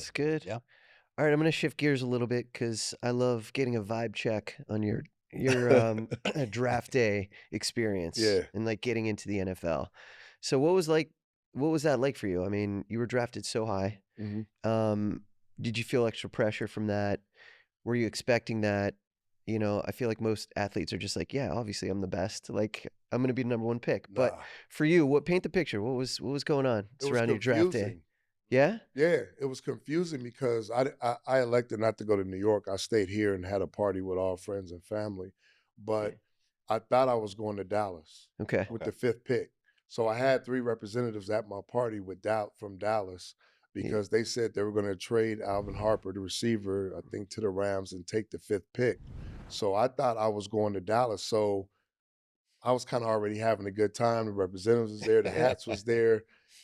That's good. Yeah. All right, I'm gonna shift gears a little bit because I love getting a vibe check on your draft day experience Yeah. and like getting into the NFL. So what was that like for you? I mean, you were drafted so high. Mhm. Um, did you feel extra pressure from that? Were you expecting that? I feel like most athletes are just like, yeah, obviously I'm the best. Like I'm gonna be the number one pick. But Nah, for you, paint the picture? What was going on it was surrounding your draft day? confusing. Yeah? Yeah, it was confusing because I elected not to go to New York. I stayed here and had a party with all friends and family, Yeah. but I thought I was going to Dallas Okay. with Okay. the 5th pick. So I had 3 representatives at my party with from Dallas Yeah. because they said they were going to trade Alvin Harper, the receiver, I think, to the Rams and take the 5th pick. So I thought I was going to Dallas. So I was kind of already having a good time. The representatives was there, the hats was there,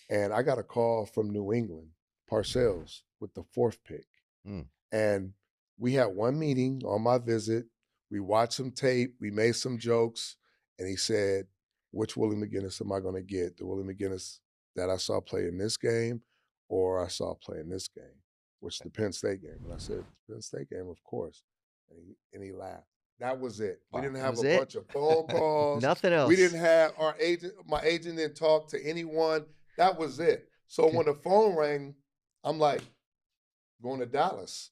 and I got a call from New England, Parcells, with the 4th pick. Mm. And we had one meeting on my visit. We watched some tape, we made some jokes, and he said, "Which Willie McGiniest am I going to get? The Willie McGiniest that I saw play in this game, or I saw play in this game, which is the Penn State game?" And I said, "Penn State game, of course." And he laughed. That was it. We Wow. didn't That have was a it? bunch of phone calls. Nothing We else. didn't have my agent didn't talk to anyone. That was it. So Okay. when the phone rang, I'm like, going to Dallas,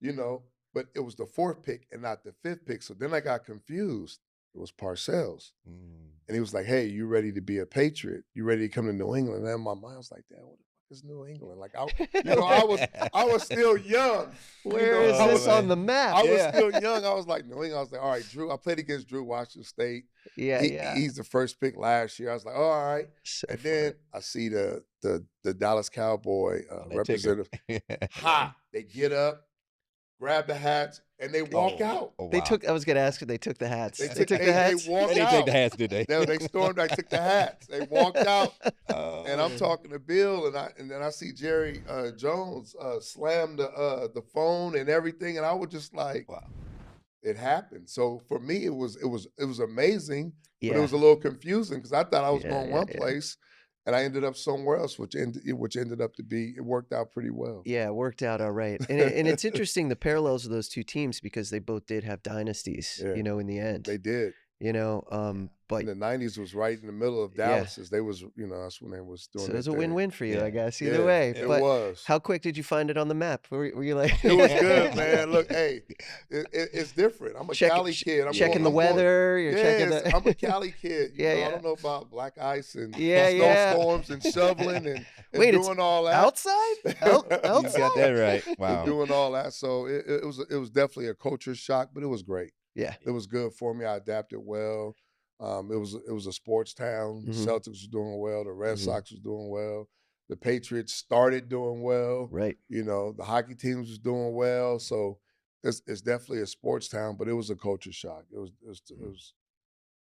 Yeah. but it was the 4th pick and not the 5th pick. So then I got confused. It was Parcells. Mm. And he was like, "Hey, you ready to be a Patriot? You ready to come to New England?" And in my mind, I was like, "Dad, what the fuck is New England?" Like, I was still young. Where is I this was, on the map? I was Yeah. still young. I was like, New England. I was like, all right, Drew. I played against Drew Washington State. Yeah, yeah. He's the 1st pick last year. I was like, oh, all right. So And funny. then I see the Dallas Cowboy On that ticker. representative hot. They get up, grab the hats, and they walk out. Oh, They wow. took. I was gonna ask if they took the hats. They They took took they, the they hats. They walked didn't out. take the hats, did they? They stormed. I took the hats. They walked out. And I'm Oh. talking to Bill, and then I see Jerry Jones slam the phone and everything, and I was just like, Wow. it happened. So for me, it was amazing, but it Yeah. was a little confusing because I thought I was Yeah, going yeah, one yeah. place, and I ended up somewhere else, which ended up to be it worked out pretty well. Yeah, it worked out all right. And it's interesting the parallels of those two teams because they both did have dynasties, Yeah, in the end. they did. But And the '90s was right in the middle of yeah. Dallas's. They was, that's when they was doing So it their was a thing. win-win for you, I Yeah. guess, either Yeah, way. it But was. how quick did you find it on the map? Were you like It was good, man. Look, hey, it's different. I'm a Cali kid. checking the I'm weather? You're checking yes, the I'm a Cali kid. Yeah, I yeah. don't know about black ice and Yeah, yeah. snowstorms and shoveling and Wait, it's doing all that. outside? You Outside? got that right. And Wow. doing all that. So it was definitely a culture shock, but it was great. Yeah. It was good for me. I adapted well. It was a sports town. The Mhm. Celtics was doing well. The Red Mhm. Sox was doing well. The Patriots started doing well. Right. The hockey teams was doing well. So it's definitely a sports town, but it was a culture shock. It was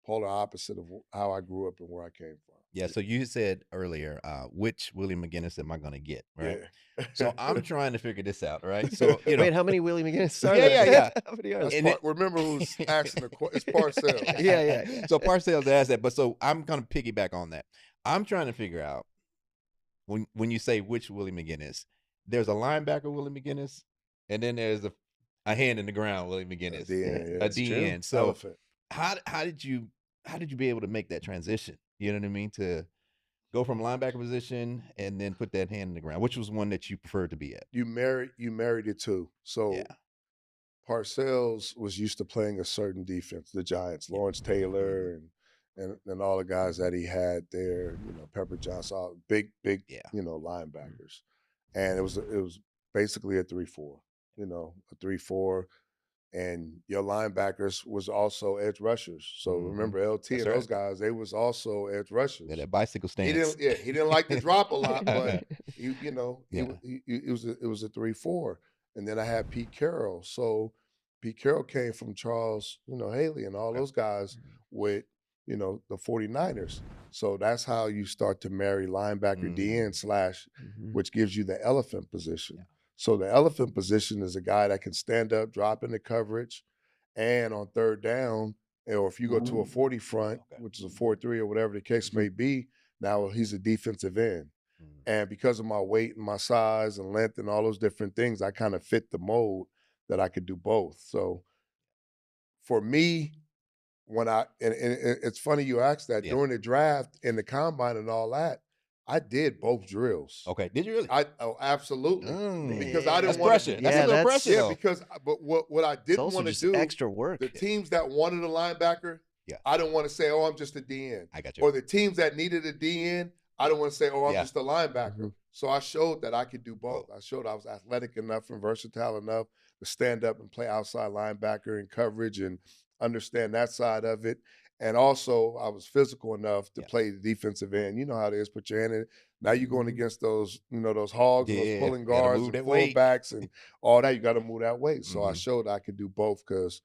polar opposite of how I grew up and where I came from. Yeah. So you said earlier, which Willie McGiniest am I going to get? Right. Yeah. So I'm trying to figure this out. Right. So, Wait, how many Willie McGiniest are Yeah, there? yeah, yeah. How many are That's there? remember who's asking the question? It's Parcells. Yeah, yeah. So Parcells asked that, but so I'm going to piggyback on that. I'm trying to figure out when you say which Willie McGiniest, there's a linebacker Willie McGiniest, and then there's a hand in the ground Willie McGiniest, DN, yeah. a DN. So Elephant. how did you be able to make that transition? You know what I mean? To go from linebacker position and then put that hand in the ground, which was one that you preferred to be at? You married it too. So Yeah. Parcells was used to playing a certain defense, the Giants, Lawrence Taylor and all the guys that he had there, Pepper Johnson, all big, Yeah. linebackers. And it was basically a 3-4, a 3-4. And your linebackers was also edge rushers. So Mhm. remember LT That's and those right. guys, they was also edge rushers. Yeah, that bicycle He stance. didn't like to drop a lot, but Yeah. it was a 3-4. And then I had Pete Carroll. So Pete Carroll came from Charles, Haley and all those guys with, the 49ers. So that's how you start to marry linebacker DN / which gives you the elephant position. Yeah. So the elephant position is a guy that can stand up, drop into coverage, and on third down, or if you go to a 40 front, Okay. which is a 4-3 or whatever the case may be, now he's a defensive end. And because of my weight and my size and length and all those different things, I kind of fit the mold that I could do both. So for me, when it's funny you asked that, Yeah. during the draft and the combine and all that, I did both drills. Okay. Did you really? Absolutely. Because I That's didn't want pressure. to. That's Yeah, a little that's- pressure. Yeah, though. because but what I It's didn't also want to just do, extra work. the teams that wanted a linebacker, Yeah. I didn't want to say, oh, I'm just a DN. I got you. Or the teams that needed a DN, I didn't want to say, oh, I'm Yeah. just a linebacker. Mhm. So I showed that I could do both. I showed I was athletic enough and versatile enough to stand up and play outside linebacker in coverage and understand that side of it. And also, I was physical enough to Yeah. play the defensive end. You know how it is. Put your hand in it. Now you're going Mhm. against those, those hogs, and those Yeah, pulling gotta guards, move and that weight. fullbacks, and all that. You got to move that weight. So I Mhm. showed I could do both because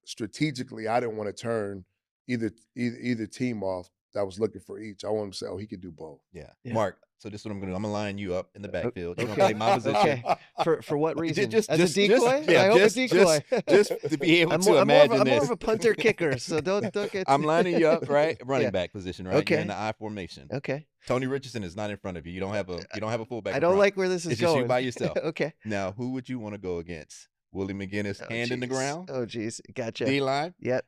strategically, I didn't want to turn either team off that was looking for each. I wanted to say, oh, he could do both. Yeah. Yeah. Mark, so this is what I'm going to do. I'm going to line you up in the backfield. You're going okay. to play my position. Okay. For what reason? As a Just- decoy? yeah, I hope just- a decoy. Just to be able I'm to more, imagine I'm more this. of a punter kicker, so don't get. I'm lining you up, right? Running Yeah. back position, right? You're in Okay. the I formation. Okay. Tony Richardson is not in front of you. You don't have a fullback. I in don't front. like where this is It's just going. you by yourself. Okay. Now, who would you want to go against? Willie McGiniest, Oh, hand in the jeez. ground, Oh, geez. Gotcha. D line, Yep.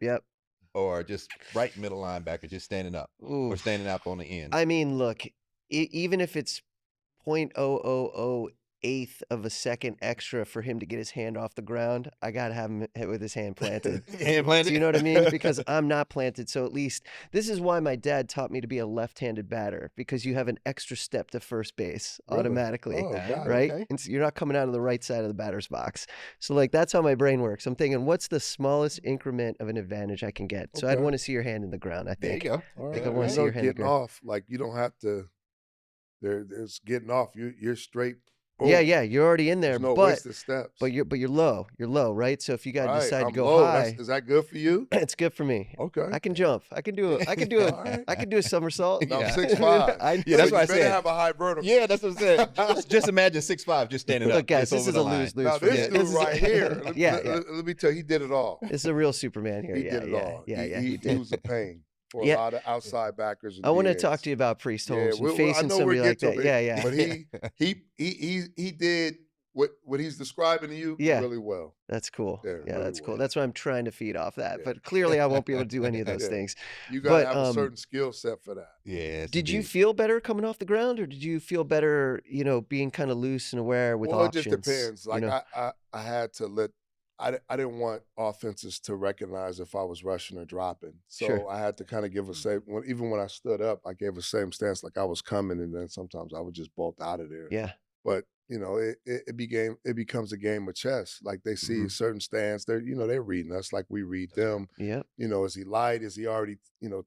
or just right middle linebacker, just standing up or Oof. standing up on the end? I mean, look, even if it's 0.0008th of a second extra for him to get his hand off the ground, I got to have him hit with his hand planted. Hand planted? Do you know what I mean? Because I'm not planted. So at least this is why my dad taught me to be a left-handed batter, because you have an extra step to first base Really? automatically. Oh, got it. Right? Okay. And so you're not coming out of the right side of the batter's box. So like that's how my brain works. I'm thinking, what's the smallest increment of an advantage I can get? So I'd Okay. want to see your hand in the ground, I There you think. go. All think right. I wanna You see know, your hand in the getting ground. off, like you don't have to. There's getting off. You're straight. Yeah, boom. yeah, you're already in there, There's no but wasted steps. you're low. You're low, right? So if you gotta Right, decide to I'm go low. high, Is that good for you? it's good for me. Okay. I can jump. I can do a All right. I can do a somersault. I'm Yeah. 6'5". Yeah, that's so what I you better said. have a high vertical. Yeah, that's what I said. Just imagine 6'5", just standing up. Look, guys, just this over is the a line. lose-lose Now for me. this dude This is- right here. yeah. Let me tell you, he did it all. This is a real Superman here. He yeah, did it yeah, all. yeah, yeah. He He did. was a pain for Yeah. a lot of outside backers. And I want to DNs. talk to you about Priest Holmes and I facing know somebody we'll like get to that. it, Yeah, yeah. But he did what he's describing to you Yeah. really well. That's cool. Yeah, Yeah, really that's cool. well. That's why I'm trying to feed off that. Yeah. But clearly, I won't be able to do any of those Yeah. things. You got to But, have a certain skill set for that. Yes. Did you indeed. feel better coming off the ground, or did you feel better, being kind of loose and aware with Well, options? it just depends. Like I had to let. I didn't want offenses to recognize if I was rushing or dropping, so Sure. I had to kind of give a same. Even when I stood up, I gave a same stance, like I was coming, and then sometimes I would just bolt out of there. Yeah. But it becomes a game of chess. Like they see Mhm. a certain stance, they're reading us like we read them. Yep. Is he light? Is he already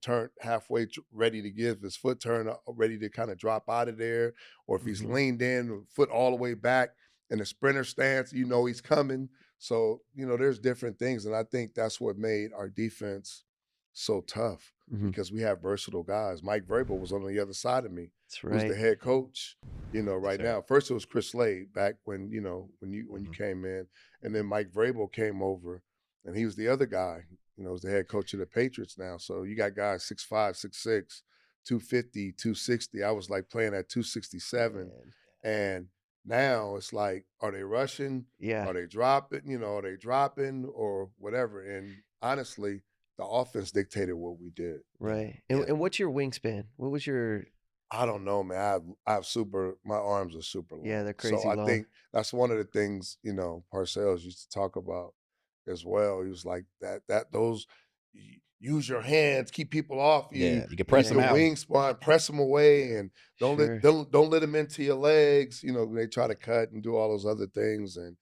turned halfway, ready to give his foot turn, ready to kind of drop out of there, or if he's Mhm. leaned in, foot all the way back in a sprinter stance, he's coming. So there's different things, and I think that's what made our defense so tough Mhm. because we have versatile guys. Mike Vrabel was on the other side of me. That's Who's the right. head coach, right sir. now. First it was Chris Slade back when you Mhm. came in, and then Mike Vrabel came over, and he was the other guy, was the head coach of the Patriots now. So you got guys 6'5", 6'6", 250, 260. I was like playing at 267, Man. and now it's like, are they rushing? Yeah. Are they dropping? Are they dropping or whatever? And honestly, the offense dictated what we did. Right. Yeah. And what's your wingspan? What was your? I don't know, man. I have my arms are super long. Yeah, they're crazy So I long. think that's one of the things, Parcells used to talk about as well. He was like those use your hands, keep people off you. Yeah, you can press use them your out. wingspan, press them away, and don't Sure. don't let them into your legs. They try to cut and do all those other things, and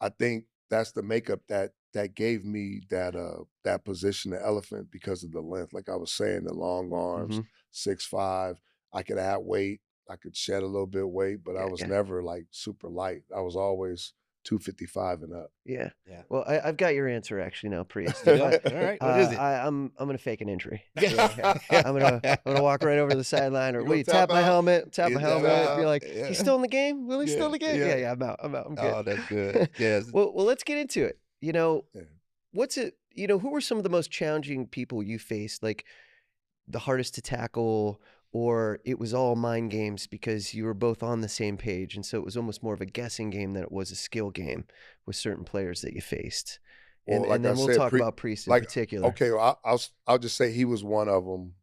I think that's the makeup that gave me that position, the elephant, because of the length. Like I was saying, the long arms, Mhm. 6'5". I could add weight. I could shed a little bit of weight, but I Yeah, was yeah. never like super light. I was always 255 and up. Yeah. Yeah. Well, I've got your answer actually now, Priest. You know? All right. What is it? I'm gonna fake an injury. Yeah. I'm gonna walk right over to the sideline, or You will gonna you tap tap my out? helmet? Tap my Yeah, helmet. tap Be out. like, Yeah. he's still in the game. Willie's still in the game. yeah. Yeah, I'm out. I'm good. Oh, that's good. Yes. Well, let's get into it. Yeah. What's it? Who were some of the most challenging people you faced? Like the hardest to tackle, or it was all mind games because you were both on the same page, and so it was almost more of a guessing game than it was a skill game with certain players that you faced. Well, And like I then we'll said, talk about Priest in like particular. okay, well, I'll just say he was one of them.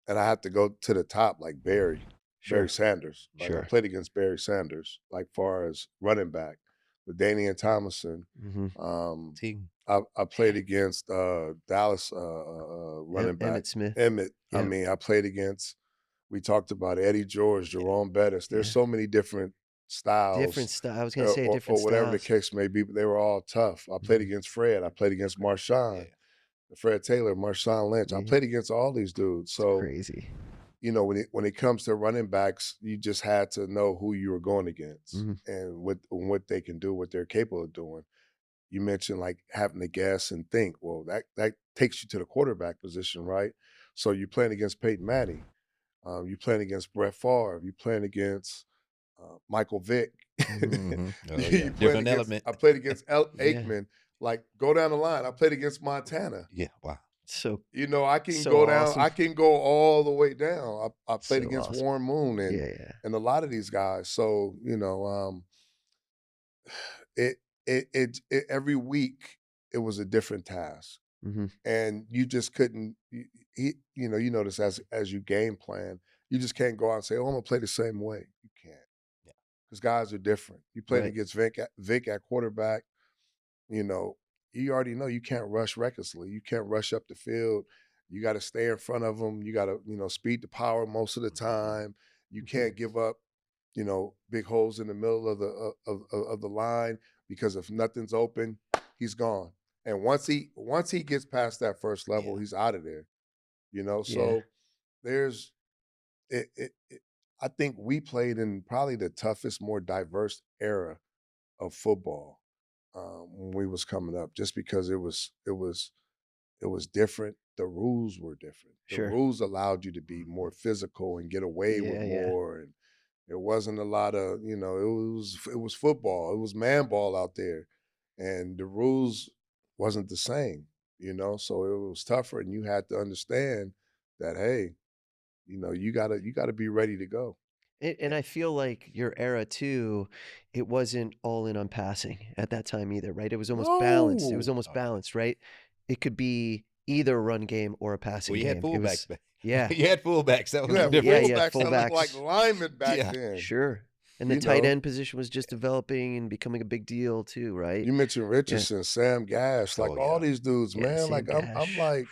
And I have to go to the top, like Barry Sure. Sanders. Like I Sure. played against Barry Sanders, like far as running back with Danian Thomason. Mm-hmm. I played against Dallas running back Emmett Smith. Emmett. Yeah. I mean, I played against. We talked about Eddie George, Jerome Bettis. There's so many different styles. Different style. I was going to say different or whatever styles. the case may be, but they were all tough. I played against Fred. I played against Marshawn, Fred Taylor, Marshawn Lynch. I played against all these dudes. So crazy. You know, when it comes to running backs, you just had to know who you were going against and what they can do, what they're capable of doing. You mentioned like having to guess and think. Well, that takes you to the quarterback position, right? So you're playing against Peyton Manning. You're playing against Brett Favre. You're playing against Michael Vick. Different element. I played against Aikman. Like, go down the line. I played against Montana. Yeah, wow. So you know, I can so go down. awesome. I can go all the way down. I played So against awesome. Warren Moon and a lot of these guys. So you know, it every week it was a different task, and you just couldn't. You notice as you game plan, you just can't go out and say, "Oh, I'm gonna play the same way." You can't, because guys are different. You played against Vic at quarterback. You know, you already know you can't rush recklessly. You can't rush up the field. You got to stay in front of them. You got to, speed the power most of the time. You can't give up, big holes in the middle of the line, because if nothing's open, he's gone. And once he gets past that first level, he's out of there. So there's I think we played in probably the toughest, more diverse era of football. When we was coming up, just because it was different. The rules were different. The rules allowed you to be more physical and get away with more, and there wasn't a lot of it was football. It was man ball out there, and the rules wasn't the same. So it was tougher, and you had to understand that, hey, you gotta be ready to go. And I feel like your era too, it wasn't all in on passing at that time either, right? It was almost balanced. It was almost balanced, right? It could be either a run game or a passing game. You had fullbacks back. Yeah. You had fullbacks. That was different. Fullbacks That looked like linemen back then. Sure. And the tight end position was just developing and becoming a big deal too, right? You mentioned Richardson, Sam Gash, like all these dudes, man. Like I'm like,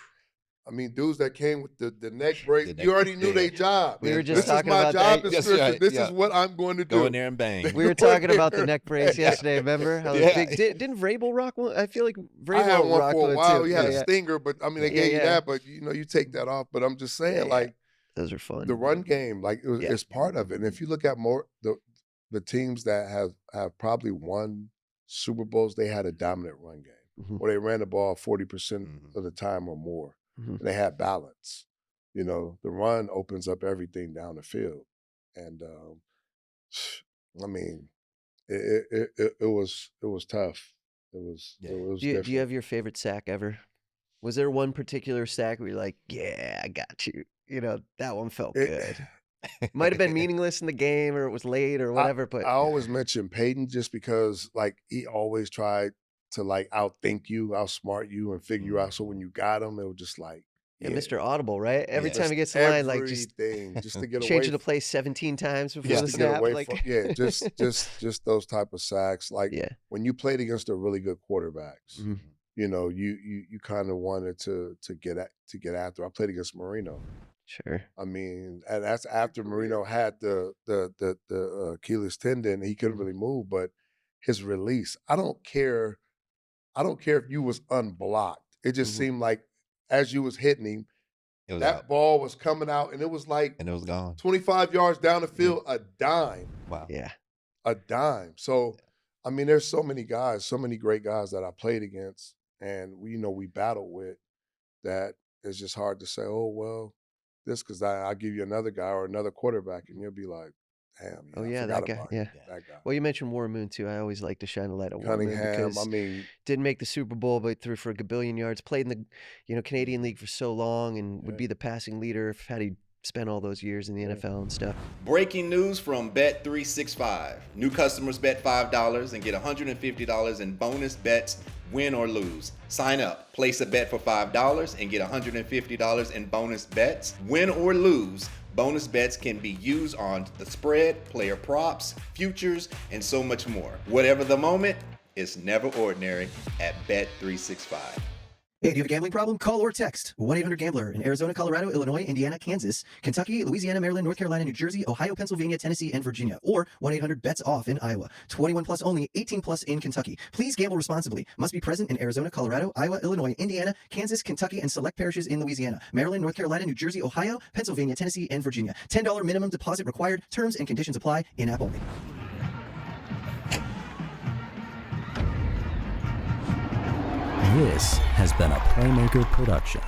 I mean, dudes that came with the neck brace, you already knew their job. We were just talking about about this is my job description. This is what I'm going to do. Go in there and bang. We were talking about the neck brace yesterday. Remember how big? Didn't Vrabel rock one? I feel like Vrabel had one rocked for a while. Too. He had a stinger, but I mean, they gave you that. But you take that off. But I'm just saying, like, those are fun. The run game, like, it's part of it. And if you look at more the teams that have probably won Super Bowls, they had a dominant run game, or they ran the ball 40% of the time or more. And they had balance. The run opens up everything down the field, and I mean, it was tough. It was different. Do you have your favorite sack ever? Was there one particular sack where you're like, yeah, I got you? That one felt good. Might have been meaningless in the game, or it was late, or whatever. But I always mention Peyton just because, like, he always tried to, like, outthink you, outsmart you, and figure you out. So when you got him, it was just like, Mr. Audible, right? Every time he gets the line, like, just to get changing away the play 17 times before the to snap. get away Like, from, just those type of sacks. Like, when you played against the really good quarterbacks, you kind of wanted to get after. I played against Marino. Sure. I mean, and that's after Marino had the Achilles tendon. He couldn't really move, but his release, I don't care if you was unblocked. It just seemed like as you was hitting him, that ball was coming out, and it was like, and it was gone 25 yards down the field, a dime. Wow. Yeah. A dime. So, I mean, there's so many guys, so many great guys that I played against, and we battled with, that it's just hard to say, oh, well, this, because I'll give you another guy or another quarterback, and you'll be like, damn, that guy. That guy. Well, you mentioned Warren Moon too. I always like to shine a light on Warren Moon because I mean, didn't make the Super Bowl, but threw for a gabillion yards. Played in the Canadian League for so long, and would be the passing leader had he spent all those years in the NFL and stuff. Breaking news from Bet365. New customers bet $5 and get $150 in bonus bets, win or lose. Sign up, place a bet for $5 and get $150 in bonus bets, win or lose. Bonus bets can be used on the spread, player props, futures, and so much more. Whatever the moment, it's never ordinary at Bet365. Hey, do you have a gambling problem? Call or text 1-800-GAMBLER in Arizona, Colorado, Illinois, Indiana, Kansas, Kentucky, Louisiana, Maryland, North Carolina, New Jersey, Ohio, Pennsylvania, Tennessee, and Virginia. Or 1-800-BETS-OFF in Iowa. 21 plus only, 18 plus in Kentucky. Please gamble responsibly. Must be present in Arizona, Colorado, Iowa, Illinois, Indiana, Kansas, Kentucky, and select parishes in Louisiana, Maryland, North Carolina, New Jersey, Ohio, Pennsylvania, Tennessee, and Virginia. $10 minimum deposit required. Terms and conditions apply. In-app only. This has been a Playmaker production.